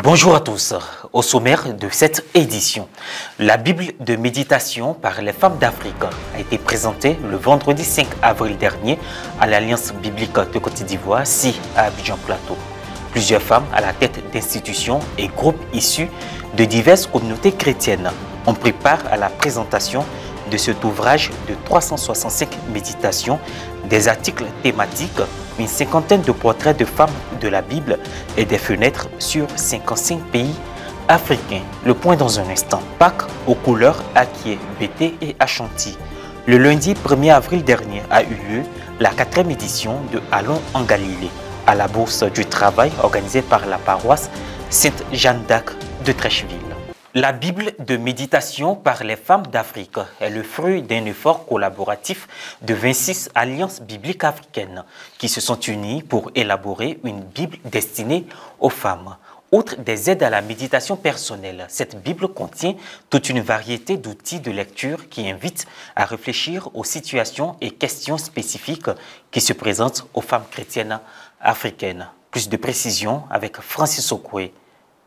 Bonjour à tous. Au sommaire de cette édition, la Bible de méditation par les femmes d'Afrique a été présentée le vendredi 5 avril dernier à l'Alliance biblique de Côte d'Ivoire, ici à Abidjan Plateau. Plusieurs femmes à la tête d'institutions et groupes issus de diverses communautés chrétiennes ont pris part à la présentation de cet ouvrage de 365 méditations, des articles thématiques, une cinquantaine de portraits de femmes de la Bible et des fenêtres sur 55 pays africains. Le point dans un instant. Pâques aux couleurs Akie, Bété et Ashanti. Le lundi 1er avril dernier a eu lieu la 4e édition de Allons en Galilée à la Bourse du Travail organisée par la paroisse Sainte-Jeanne d'Arc de Trècheville. La Bible de méditation par les femmes d'Afrique est le fruit d'un effort collaboratif de 26 alliances bibliques africaines qui se sont unies pour élaborer une Bible destinée aux femmes. Outre des aides à la méditation personnelle, cette Bible contient toute une variété d'outils de lecture qui invitent à réfléchir aux situations et questions spécifiques qui se présentent aux femmes chrétiennes africaines. Plus de précisions avec Francis Okoué,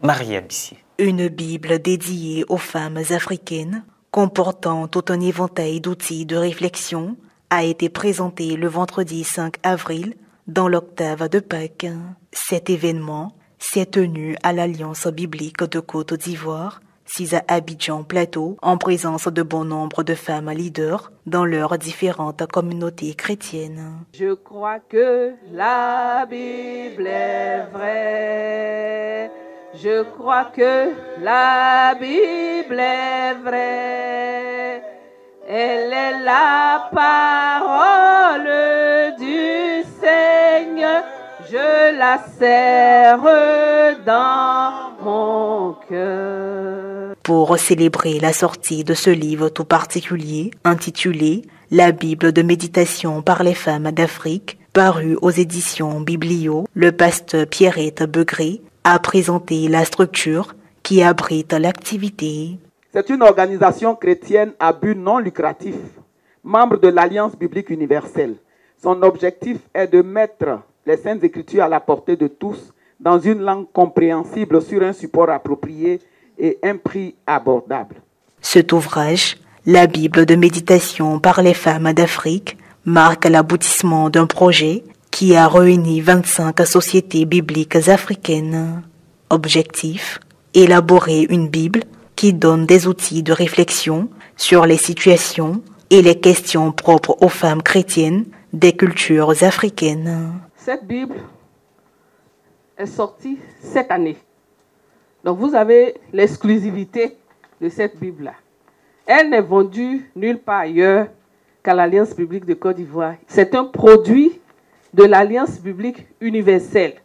Maria Bissier. Une Bible dédiée aux femmes africaines, comportant tout un éventail d'outils de réflexion, a été présentée le vendredi 5 avril dans l'octave de Pâques. Cet événement s'est tenu à l'Alliance biblique de Côte d'Ivoire, sis à Abidjan Plateau, en présence de bon nombre de femmes leaders dans leurs différentes communautés chrétiennes. Je crois que la Bible est vraie. Je crois que la Bible est vraie. Elle est la parole du Seigneur. Je la serre dans mon cœur. Pour célébrer la sortie de ce livre tout particulier, intitulé « La Bible de méditation par les femmes d'Afrique », paru aux éditions Biblio, le pasteur Pierrette Begré a présenté la structure qui abrite l'activité. C'est une organisation chrétienne à but non lucratif, membre de l'Alliance biblique universelle. Son objectif est de mettre les Saintes Écritures à la portée de tous dans une langue compréhensible sur un support approprié et un prix abordable. Cet ouvrage, la Bible de méditation par les femmes d'Afrique, marque l'aboutissement d'un projet qui a réuni 25 sociétés bibliques africaines. Objectif, élaborer une Bible qui donne des outils de réflexion sur les situations et les questions propres aux femmes chrétiennes des cultures africaines. Cette Bible est sortie cette année. Donc vous avez l'exclusivité de cette Bible-là. Elle n'est vendue nulle part ailleurs qu'à l'Alliance biblique de Côte d'Ivoire. C'est un produit de l'Alliance biblique universelle.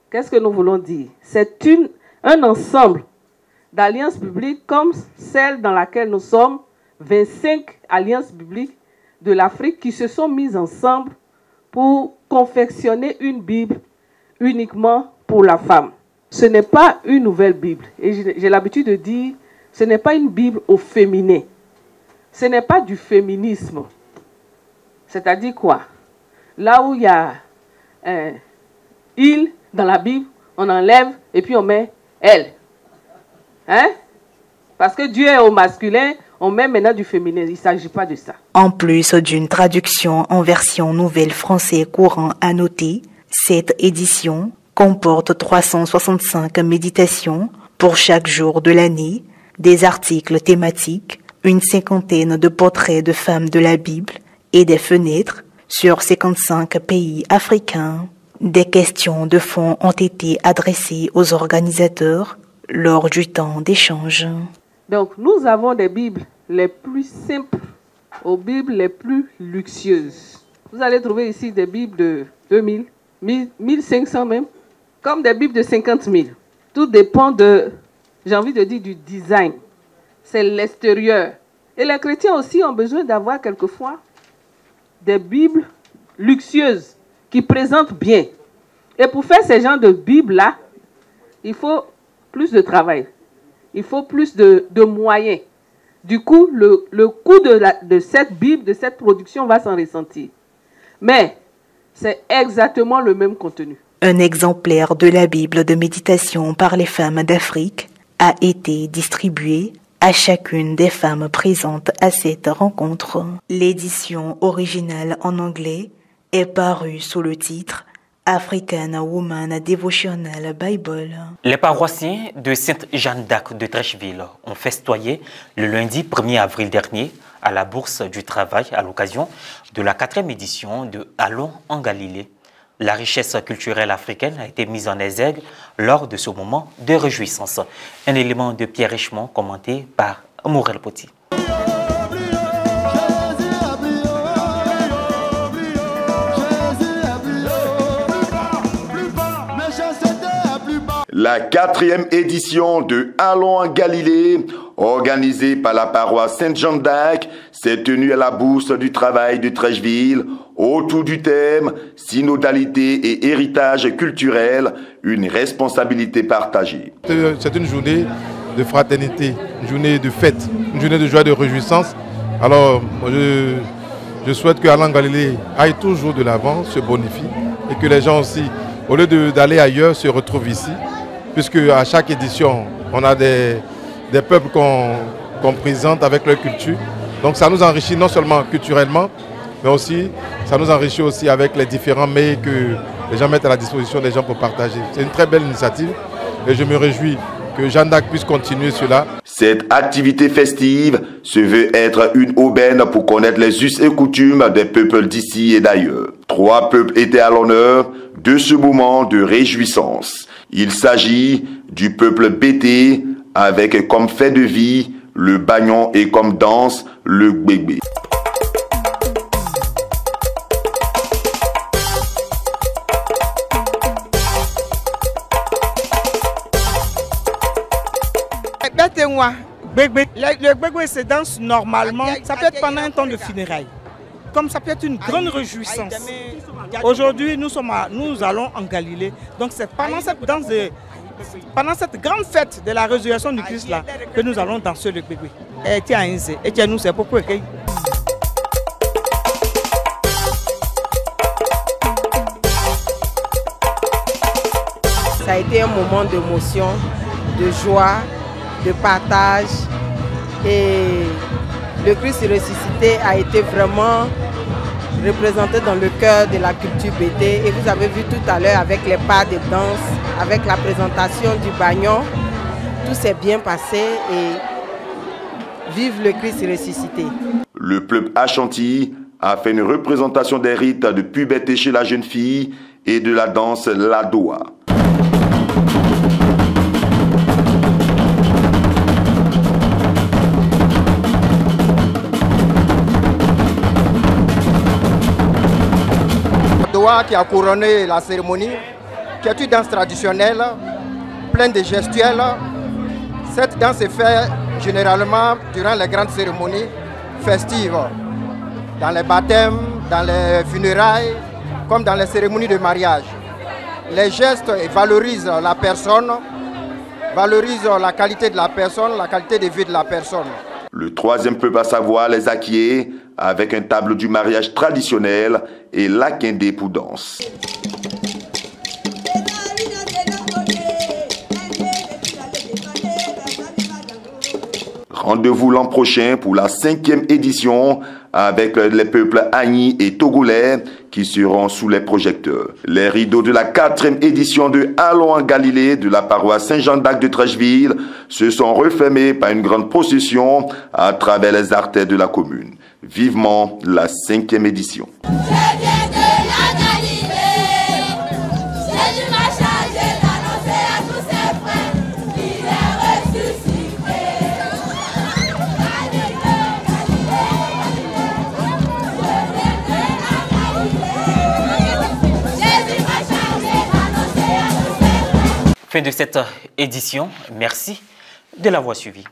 Qu'est-ce que nous voulons dire? C'est un ensemble d'alliances bibliques comme celle dans laquelle nous sommes, 25 alliances bibliques de l'Afrique qui se sont mises ensemble pour confectionner une Bible uniquement pour la femme. Ce n'est pas une nouvelle Bible. Et j'ai l'habitude de dire, ce n'est pas une Bible au féminin. Ce n'est pas du féminisme. C'est-à-dire quoi? Là où il y a il dans la Bible, on enlève et puis on met elle. Hein? Parce que Dieu est au masculin, on met maintenant du féminin. Il ne s'agit pas de ça. En plus d'une traduction en version nouvelle français courant à noter, cette édition comporte 365 méditations pour chaque jour de l'année, des articles thématiques, une cinquantaine de portraits de femmes de la Bible et des fenêtres sur 55 pays africains. Des questions de fond ont été adressées aux organisateurs lors du temps d'échange. Donc nous avons des Bibles les plus simples aux Bibles les plus luxueuses. Vous allez trouver ici des Bibles de 2000, 1500 même, comme des Bibles de 50 000. Tout dépend de, j'ai envie de dire, du design. C'est l'extérieur. Et les chrétiens aussi ont besoin d'avoir quelquefois des Bibles luxueuses qui présentent bien. Et pour faire ces genres de Bibles-là, il faut plus de travail. Il faut plus de moyens. Du coup, le coût de cette Bible, de cette production va s'en ressentir. Mais c'est exactement le même contenu. Un exemplaire de la Bible de méditation par les femmes d'Afrique a été distribué à chacune des femmes présentes à cette rencontre. L'édition originale en anglais est parue sous le titre African Woman Devotional Bible. Les paroissiens de Sainte-Jeanne d'Arc de Trècheville ont festoyé le lundi 1er avril dernier à la Bourse du Travail à l'occasion de la 4e édition de Allons en Galilée. La richesse culturelle africaine a été mise en exergue lors de ce moment de réjouissance. Un élément de Pierre Richemont commenté par Morel Poti. La 4e édition de Allons en Galilée, organisée par la paroisse Sainte-Jeanne d'Arc, s'est tenue à la Bourse du Travail de Trècheville autour du thème « Synodalité et héritage culturel, une responsabilité partagée ». C'est une journée de fraternité, une journée de fête, une journée de joie, de réjouissance. Alors, je souhaite que Allons en Galilée aille toujours de l'avant, se bonifie et que les gens aussi, au lieu d'aller ailleurs, se retrouvent ici. Puisque à chaque édition, on a des peuples qu'on présente avec leur culture. Donc ça nous enrichit non seulement culturellement, mais aussi ça nous enrichit aussi avec les différents mets que les gens mettent à la disposition des gens pour partager. C'est une très belle initiative et je me réjouis que Jeanne d'Arc puisse continuer cela. Cette activité festive se veut être une aubaine pour connaître les us et coutumes des peuples d'ici et d'ailleurs. 3 peuples étaient à l'honneur de ce moment de réjouissance. Il s'agit du peuple Bété avec comme fait de vie le bagnon et comme danse le gbégbé. Le gbégbé se danse normalement, ça peut être pendant un temps de funérailles, comme ça peut être une grande réjouissance. Aujourd'hui, nous allons en Galilée, donc c'est pendant cette grande fête de la résurrection du Christ là que nous allons danser le gbégbé. Et tiens, nous c'est pourquoi. Ça a été un moment d'émotion, de joie, de partage et le Christ ressuscité a été vraiment représenté dans le cœur de la culture Bété et vous avez vu tout à l'heure avec les pas de danse, avec la présentation du bagnon, tout s'est bien passé et vive le Christ ressuscité. Le peuple Ashanti a fait une représentation des rites de puberté chez la jeune fille et de la danse Ladoa. Qui a couronné la cérémonie, qui est une danse traditionnelle, pleine de gestuels. Cette danse est faite généralement durant les grandes cérémonies festives, dans les baptêmes, dans les funérailles, comme dans les cérémonies de mariage. Les gestes valorisent la personne, valorisent la qualité de la personne, la qualité de vie de la personne. Le 3e peuple à savoir les Akié, avec un tableau du mariage traditionnel et l'Akindé pour danse. Rendez-vous l'an prochain pour la 5e édition avec les peuples Agni et Togolais qui seront sous les projecteurs. Les rideaux de la 4e édition de Allons en Galilée de la paroisse Sainte-Jeanne d'Arc de Trècheville se sont refermés par une grande procession à travers les artères de la commune. Vivement la 5e édition. Fin de cette édition. Merci de l'avoir suivi.